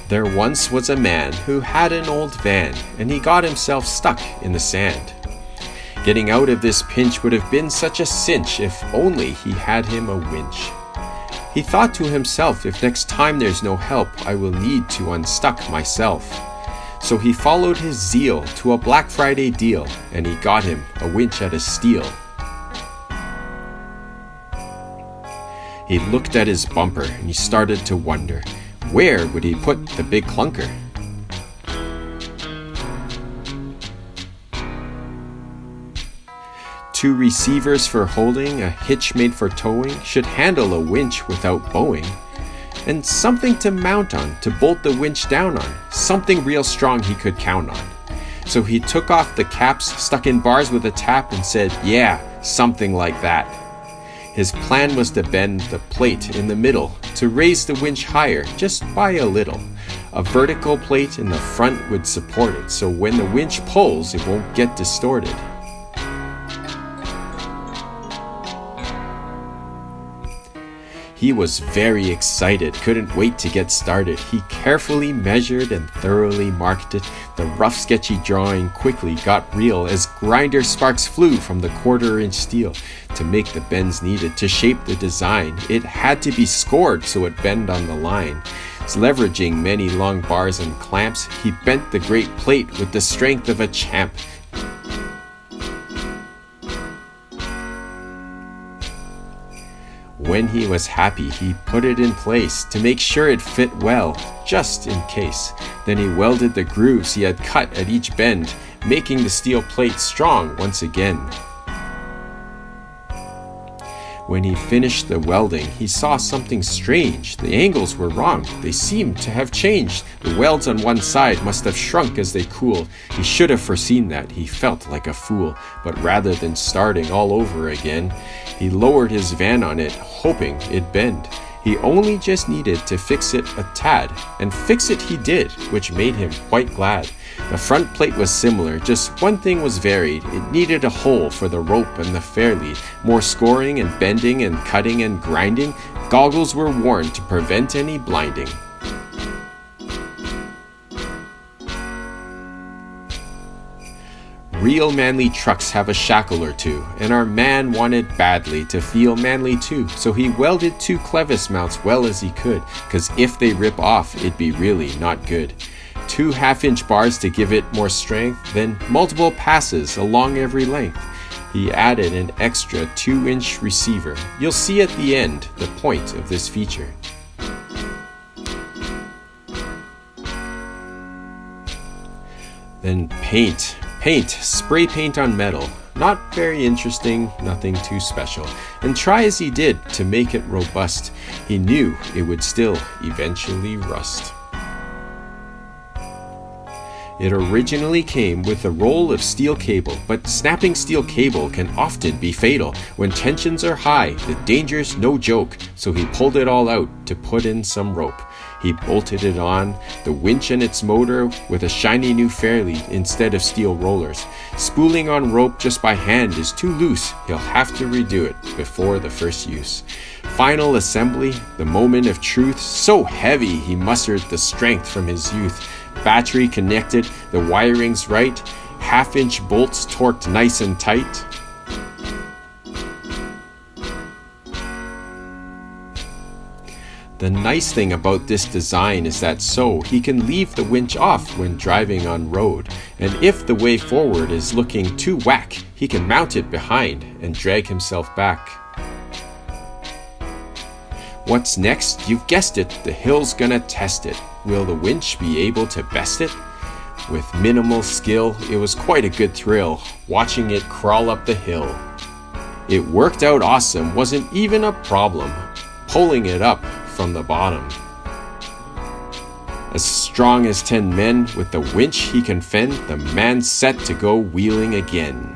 There once was a man who had an old van, and he got himself stuck in the sand. Getting out of this pinch would have been such a cinch if only he had him a winch. He thought to himself, if next time there's no help, I will need to unstuck myself. So he followed his zeal to a Black Friday deal, and he got him a winch at a steal. He looked at his bumper and he started to wonder, where would he put the big clunker? Two receivers for holding, a hitch made for towing, should handle a winch without bowing. And something to mount on, to bolt the winch down on, something real strong he could count on. So he took off the caps, stuck in bars with a tap, and said, yeah, something like that. His plan was to bend the plate in the middle, to raise the winch higher, just by a little. A vertical plate in the front would support it, so when the winch pulls, it won't get distorted. He was very excited, couldn't wait to get started. He carefully measured and thoroughly marked it. The rough sketchy drawing quickly got real as grinder sparks flew from the 1/4-inch steel. To make the bends needed to shape the design, it had to be scored so it bend on the line. Leveraging many long bars and clamps, he bent the great plate with the strength of a champ. When he was happy, he put it in place to make sure it fit well, just in case. Then he welded the grooves he had cut at each bend, making the steel plate strong once again. When he finished the welding, he saw something strange. The angles were wrong. They seemed to have changed. The welds on one side must have shrunk as they cooled. He should have foreseen that. He felt like a fool. But rather than starting all over again, he lowered his van on it, hoping it'd bend. He only just needed to fix it a tad, and fix it he did, which made him quite glad. The front plate was similar, just one thing was varied. It needed a hole for the rope and the fairlead. More scoring and bending and cutting and grinding. Goggles were worn to prevent any blinding. Real manly trucks have a shackle or two, and our man wanted badly to feel manly too, so he welded 2 clevis mounts well as he could, 'cause if they rip off, it'd be really not good. 2 half-inch bars to give it more strength, then multiple passes along every length. He added an extra 2-inch receiver. You'll see at the end the point of this feature. Then paint, spray paint on metal. Not very interesting, nothing too special. And try as he did to make it robust, he knew it would still eventually rust. It originally came with a roll of steel cable, but snapping steel cable can often be fatal. When tensions are high, the danger's no joke, so he pulled it all out to put in some rope. He bolted it on, the winch and its motor, with a shiny new fairlead instead of steel rollers. Spooling on rope just by hand is too loose, he'll have to redo it before the first use. Final assembly, the moment of truth, so heavy he mustered the strength from his youth. Battery connected, the wiring's right, half-inch bolts torqued nice and tight. The nice thing about this design is that he can leave the winch off when driving on road, and if the way forward is looking too whack, he can mount it behind and drag himself back. What's next? You've guessed it, the hill's gonna test it. Will the winch be able to best it? With minimal skill, it was quite a good thrill, watching it crawl up the hill. It worked out awesome, wasn't even a problem, pulling it up from the bottom. As strong as 10 men, with the winch he can fend, the man's set to go wheeling again.